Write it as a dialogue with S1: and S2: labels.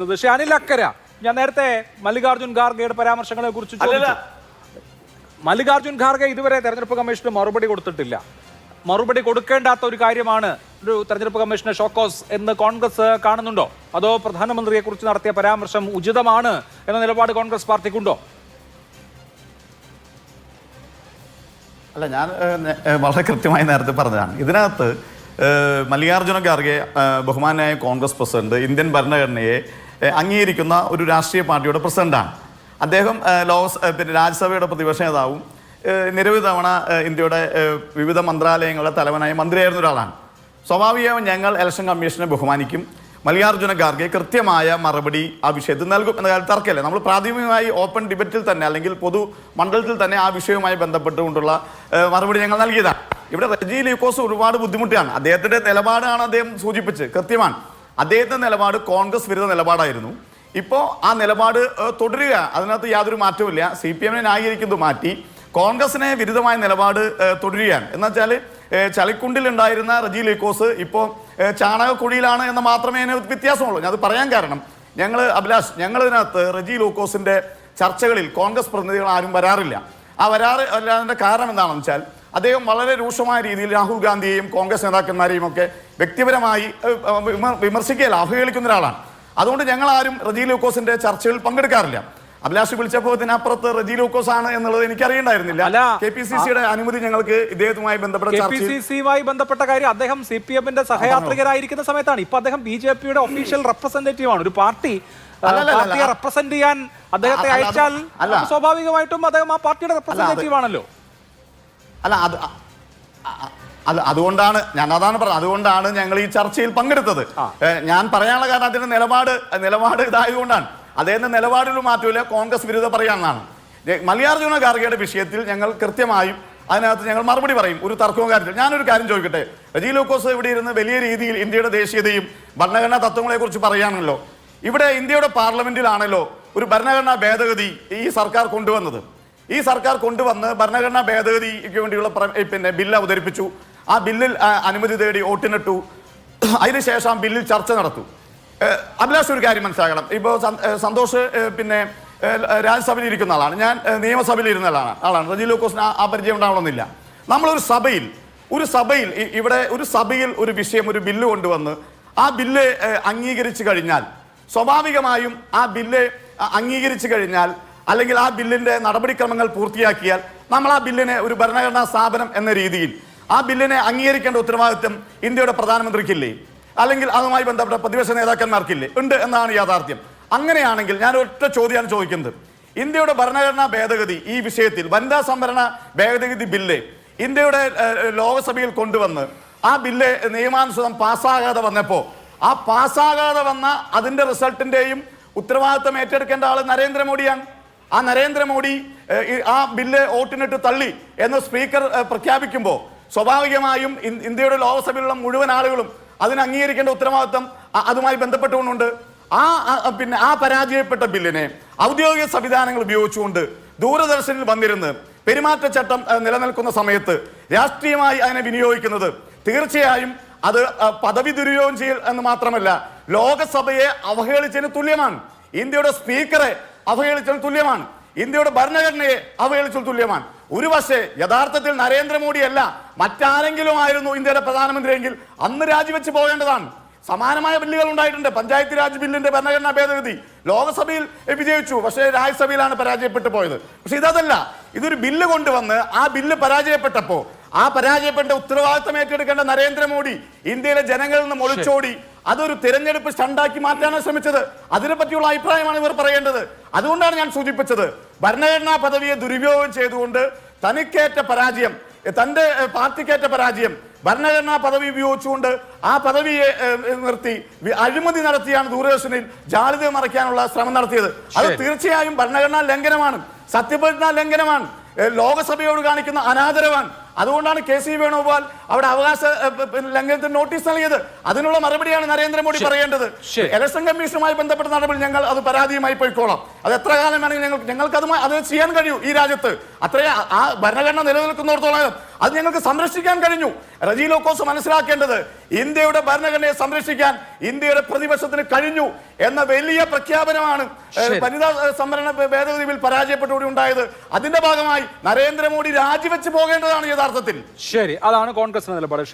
S1: പക്ഷേ അനിൽ അക്കര, ഞാൻ നേരത്തെ മല്ലികാർജുൻ ഖാർഗെയുടെ പരാമർശങ്ങളെ കുറിച്ച് ചോദിച്ചു. മല്ലികാർജുൻ ഖാർഗെ ഇതുവരെ തെരഞ്ഞെടുപ്പ് കമ്മീഷന് മറുപടി കൊടുത്തിട്ടില്ല. മറുപടി കൊടുക്കേണ്ടാത്ത ഒരു കാര്യമാണ് ഒരു തെരഞ്ഞെടുപ്പ് കമ്മീഷന് ഷോക്കോസ് എന്ന് കോൺഗ്രസ് കാണുന്നുണ്ടോ? അതോ പ്രധാനമന്ത്രിയെ കുറിച്ച് നടത്തിയ പരാമർശം ഉചിതമാണ് എന്ന നിലപാട് കോൺഗ്രസ് പാർട്ടിക്കുണ്ടോ?
S2: അല്ല, ഞാൻ വളരെ കൃത്യമായി നേരത്തെ പറഞ്ഞതാണ്. ഇതിനകത്ത് മല്ലികാർജുന ഖാർഗെ ബഹുമാനായ കോൺഗ്രസ് പ്രസിഡന്റ്, ഇന്ത്യൻ ഭരണഘടനയെ അംഗീകരിക്കുന്ന ഒരു രാഷ്ട്രീയ പാർട്ടിയുടെ പ്രസിഡന്റാണ്. അദ്ദേഹം രാജ്യസഭയുടെ പ്രതിപക്ഷ നേതാവും നിരവധി തവണ ഇന്ത്യയുടെ വിവിധ മന്ത്രാലയങ്ങളുടെ തലവനായ മന്ത്രിയായിരുന്ന ഒരാളാണ്. സ്വാഭാവികമായും ഞങ്ങൾ ഇലക്ഷൻ കമ്മീഷനെ ബഹുമാനിക്കും. മല്ലികാർജുന ഖാർഗെ കൃത്യമായ മറുപടി ആ വിഷയത്തിൽ നൽകും എന്ന കാര്യം തർക്കമില്ല. നമ്മൾ പ്രാഥമികമായി ഓപ്പൺ ഡിബേറ്റിൽ തന്നെ അല്ലെങ്കിൽ പൊതു മണ്ഡലത്തിൽ തന്നെ ആ വിഷയവുമായി ബന്ധപ്പെട്ടുകൊണ്ടുള്ള മറുപടി ഞങ്ങൾ നൽകിയതാണ്. ഇവിടെ റജി ലൂക്കോസ് ഒരുപാട് ബുദ്ധിമുട്ടിയാണ്. അദ്ദേഹത്തിൻ്റെ നിലപാടാണ് അദ്ദേഹം സൂചിപ്പിച്ച് കൃത്യമാണ്. അദ്ദേഹത്തിൻ്റെ നിലപാട് കോൺഗ്രസ് വിരുദ്ധ നിലപാടായിരുന്നു. ഇപ്പോൾ ആ നിലപാട് തുടരുക, അതിനകത്ത് യാതൊരു മാറ്റവുമില്ല. CPM ന്യായീകരിക്കുന്നത് മാറ്റി കോൺഗ്രസിനെ വിരുദ്ധമായ നിലപാട് തുടരുകയാണ്. എന്നുവെച്ചാൽ ചളിക്കുണ്ടിലുണ്ടായിരുന്ന റജി ലൂക്കോസ് ഇപ്പോൾ ചാണകക്കുഴിയിലാണ് എന്ന് മാത്രമേ അതിന് വ്യത്യാസമുള്ളൂ. ഞാൻ അത് പറയാൻ കാരണം, ഞങ്ങളിതിനകത്ത് റജി ലൂക്കോസിൻ്റെ ചർച്ചകളിൽ കോൺഗ്രസ് പ്രതിനിധികൾ ആരും വരാറില്ല. ആ വരാറില്ലാതിൻ്റെ കാരണം എന്താണെന്ന് വെച്ചാൽ അദ്ദേഹം വളരെ രൂക്ഷമായ രീതിയിൽ രാഹുൽ ഗാന്ധിയെയും കോൺഗ്രസ് നേതാക്കന്മാരെയും ഒക്കെ വ്യക്തിപരമായി വിമർശിക്കുകയല്ല, അവഹേളിക്കുന്ന ഒരാളാണ്. അതുകൊണ്ട് ഞങ്ങൾ ആരും റജി ലൂക്കോസിന്റെ ചർച്ചയിൽ പങ്കെടുക്കാറില്ല. അഭിലാഷ് വിളിച്ചപ്പോൾ ഇതിനപ്പുറത്ത് റജി ലൂക്കോസ് ആണ് എന്നുള്ളത് എനിക്ക് അറിയണ്ടായിരുന്നില്ല. KPCCയുടെ അനുമതി ഞങ്ങൾക്ക് ഇദ്ദേഹവുമായി
S1: ബന്ധപ്പെട്ട കാര്യം അദ്ദേഹം CPM-ന്റെ സഹയാത്രികരായിരിക്കുന്ന സമയത്താണ്. ഇപ്പൊ അദ്ദേഹം BJP-യുടെ ഒഫീഷ്യൽ റെപ്രസെന്റേറ്റീവ് ആണ്. ഒരു പാർട്ടിയെ റെപ്രസെന്റ് ചെയ്യാൻ അദ്ദേഹത്തെ അയച്ചാൽ സ്വാഭാവികമായിട്ടും അദ്ദേഹം ആ പാർട്ടിയുടെ റെപ്രസെന്റേറ്റീവ് ആണല്ലോ.
S2: അതുകൊണ്ടാണ് അതുകൊണ്ടാണ് ഞങ്ങൾ ഈ ചർച്ചയിൽ പങ്കെടുത്തത്. ഞാൻ പറയാനുള്ള കാരണം അതിന്റെ നിലപാട് ഇതായതുകൊണ്ടാണ്. അദ്ദേഹത്തിന്റെ നിലപാടിലും മാറ്റമില്ല, കോൺഗ്രസ് വിരുദ്ധ പറയാമെന്നാണ്. മല്ലികാർജുന ഖാർഗെയുടെ വിഷയത്തിൽ ഞങ്ങൾ കൃത്യമായും അതിനകത്ത് ഞങ്ങൾ മറുപടി പറയും. ഒരു തർക്കവും കാര്യത്തിൽ ഞാനൊരു കാര്യം ചോദിക്കട്ടെ. റജി ലൂക്കോസ് ഇവിടെ ഇരുന്ന് വലിയ രീതിയിൽ ഇന്ത്യയുടെ ദേശീയതയും ഭരണഘടനാ തത്വങ്ങളെ കുറിച്ച് പറയാണല്ലോ. ഇവിടെ ഇന്ത്യയുടെ പാർലമെന്റിലാണല്ലോ ഒരു ഭരണഘടനാ ഭേദഗതി ഈ സർക്കാർ കൊണ്ടുവന്നത്. ഈ സർക്കാർ കൊണ്ടുവന്ന് ഭരണഘടനാ ഭേദഗതിക്ക് വേണ്ടിയുള്ള ബില്ല് അവതരിപ്പിച്ചു. ആ ബില്ലിൽ അനുമതി തേടി വോട്ടിനിട്ടു. അതിനുശേഷം ബില്ലിൽ ചർച്ച നടത്തു. അഭിലാഷ് ഒരു കാര്യം മനസ്സിലാക്കണം. ഇപ്പോൾ സന്തോഷ് രാജ്യസഭയിൽ ഇരിക്കുന്ന ആളാണ്, ഞാൻ നിയമസഭയിൽ ഇരുന്ന ആളാണ്. റജി ലൂക്കോസിന് ആ പരിചയം ഉണ്ടാവണമെന്നില്ല. നമ്മളൊരു സഭയിൽ ഇവിടെ ഒരു സഭയിൽ ഒരു വിഷയം, ഒരു ബില്ല് കൊണ്ടുവന്ന് ആ ബില്ല് അംഗീകരിച്ചു കഴിഞ്ഞാൽ സ്വാഭാവികമായും ആ ബില്ല് അംഗീകരിച്ചു കഴിഞ്ഞാൽ അല്ലെങ്കിൽ ആ ബില്ലിന്റെ നടപടിക്രമങ്ങൾ പൂർത്തിയാക്കിയാൽ നമ്മൾ ആ ബില്ലിനെ ഒരു ഭരണഘടനാ സ്ഥാപനം എന്ന രീതിയിൽ ആ ബില്ലിനെ അംഗീകരിക്കേണ്ട ഉത്തരവാദിത്വം ഇന്ത്യയുടെ പ്രധാനമന്ത്രിക്കില്ലേ, അല്ലെങ്കിൽ അതുമായി ബന്ധപ്പെട്ട പ്രതിപക്ഷ നേതാക്കന്മാർക്കില്ലേ? ഉണ്ട് എന്നാണ് യാഥാർത്ഥ്യം. അങ്ങനെയാണെങ്കിൽ ഞാൻ ഒറ്റ ചോദ്യമാണ് ചോദിക്കുന്നത്. ഇന്ത്യയുടെ ഭരണഘടനാ ഭേദഗതി ഈ വിഷയത്തിൽ വനിതാ സംവരണ ഭേദഗതി ബില്ല് ഇന്ത്യയുടെ ലോകസഭയിൽ കൊണ്ടുവന്ന് ആ ബില്ല് നിയമാനുസൃതം പാസ്സാകാതെ വന്നപ്പോൾ ആ പാസ്സാകാതെ വന്ന അതിന്റെ റിസൾട്ടിന്റെയും ഉത്തരവാദിത്വം ഏറ്റെടുക്കേണ്ട ആൾ നരേന്ദ്രമോദിയാണ്. ആ നരേന്ദ്രമോദി ആ ബില്ല് വോട്ടിനിട്ട് തള്ളി എന്ന് സ്പീക്കർ പ്രഖ്യാപിക്കുമ്പോൾ സ്വാഭാവികമായും ഇന്ത്യയുടെ ലോകസഭയിലുള്ള മുഴുവൻ ആളുകളും അതിന് അംഗീകരിക്കേണ്ട ഉത്തരവാദിത്വം അതുമായി ബന്ധപ്പെട്ടുകൊണ്ടുണ്ട്. ആ പരാജയപ്പെട്ട ബില്ലിനെ ഔദ്യോഗിക സംവിധാനങ്ങൾ ഉപയോഗിച്ചുകൊണ്ട് ദൂരദർശനിൽ വന്നിരുന്ന് പെരുമാറ്റച്ചട്ടം നിലനിൽക്കുന്ന സമയത്ത് രാഷ്ട്രീയമായി അതിനെ വിനിയോഗിക്കുന്നത് തീർച്ചയായും അത് പദവി ദുരുപയോഗം ചെയ്യൽ എന്ന് മാത്രമല്ല, ലോകസഭയെ അവഹേളിച്ചതിന് തുല്യമാണ്. ഇന്ത്യയുടെ സ്പീക്കറെ അവഹേളിച്ചതിന് തുല്യമാണ്. ഇന്ത്യയുടെ ഭരണഘടനയെ അവഹേളിച്ചതിന് തുല്യമാണ്. ഒരു പക്ഷേ യഥാർത്ഥത്തിൽ നരേന്ദ്രമോദി അല്ല, മറ്റാരെങ്കിലും ആയിരുന്നു ഇന്ത്യയുടെ പ്രധാനമന്ത്രിയെങ്കിൽ അന്ന് രാജിവെച്ച് പോകേണ്ടതാണ്. സമാനമായ ബില്ലുകൾ ഉണ്ടായിട്ടുണ്ട്. പഞ്ചായത്ത് രാജ് ബില്ലിന്റെ ഭരണഘടനാ ഭേദഗതി ലോകസഭയിൽ വിജയിച്ചു, പക്ഷേ രാജ്യസഭയിലാണ് പരാജയപ്പെട്ടു പോയത്. പക്ഷെ ഇതല്ല, ഇതൊരു ബില്ല് കൊണ്ടുവന്ന് ആ ബില്ല് പരാജയപ്പെട്ടപ്പോൾ ആ പരാജയപ്പെട്ട ഉത്തരവാദിത്തം ഏറ്റെടുക്കേണ്ട നരേന്ദ്രമോദി ഇന്ത്യയിലെ ജനങ്ങളിൽ നിന്ന് ഒളിച്ചോടി അതൊരു തിരഞ്ഞെടുപ്പ് സ്റ്റണ്ടാക്കി മാറ്റാനാണ് ശ്രമിച്ചത്. അതിനെപ്പറ്റിയുള്ള അഭിപ്രായമാണ് ഇവർ പറയേണ്ടത്. അതുകൊണ്ടാണ് ഞാൻ സൂചിപ്പിച്ചത്, ഭരണഘടനാ പദവിയെ ദുരുപയോഗം ചെയ്തുകൊണ്ട് തനിക്കേറ്റ പരാജയം, തന്റെ പാർട്ടിക്കേറ്റ പരാജയം ഭരണഘടനാ പദവി ഉപയോഗിച്ചുകൊണ്ട് ആ പദവിയെ നിർത്തി അഴിമതി നടത്തിയാണ് ദൂരദർശനിൽ ജാള്യത മറയ്ക്കാനുള്ള ശ്രമം നടത്തിയത്. അത് തീർച്ചയായും ഭരണഘടനാ ലംഘനമാണ്, സത്യപ്രതിജ്ഞാ ലംഘനമാണ്, ലോകസഭയോട് കാണിക്കുന്ന അനാദരവാണ്. അതുകൊണ്ടാണ് KC വേണുഗോപാൽ അവിടെ അവകാശ ലംഘനത്തിന് നോട്ടീസ് നൽകിയത്. അതിനുള്ള മറുപടിയാണ് നരേന്ദ്രമോദി പറയേണ്ടത്. ഇലക്ഷൻ കമ്മീഷനുമായി ബന്ധപ്പെട്ട നടപടി ഞങ്ങൾ അത് പരാതിയുമായി പോയിക്കോളാം. അത് എത്ര കാലം വേണമെങ്കിൽ ഞങ്ങൾക്ക് അത് ചെയ്യാൻ കഴിയൂ. ഈ രാജ്യത്ത് അത്രയും ആ ഭരണഘടന നിലനിൽക്കുന്നിടത്തോളം അത് ഞങ്ങൾക്ക് സംരക്ഷിക്കാൻ കഴിഞ്ഞു. റജി ലോക്കോസ് മനസ്സിലാക്കേണ്ടത് ഇന്ത്യയുടെ ഭരണഘടനയെ സംരക്ഷിക്കാൻ ഇന്ത്യയുടെ പ്രതിപക്ഷത്തിന് കഴിഞ്ഞു എന്ന വലിയ പ്രഖ്യാപനമാണ് വനിതാ സംവരണ ഭേദഗതി ബിൽ പരാജയപ്പെട്ടോടെ ഉണ്ടായത്. അതിന്റെ ഭാഗമായി നരേന്ദ്രമോദി രാജിവെച്ച് പോകേണ്ടതാണ് യഥാർത്ഥത്തിൽ.
S1: ശരി, അതാണ് കോൺഗ്രസിന്റെ നിലപാട്.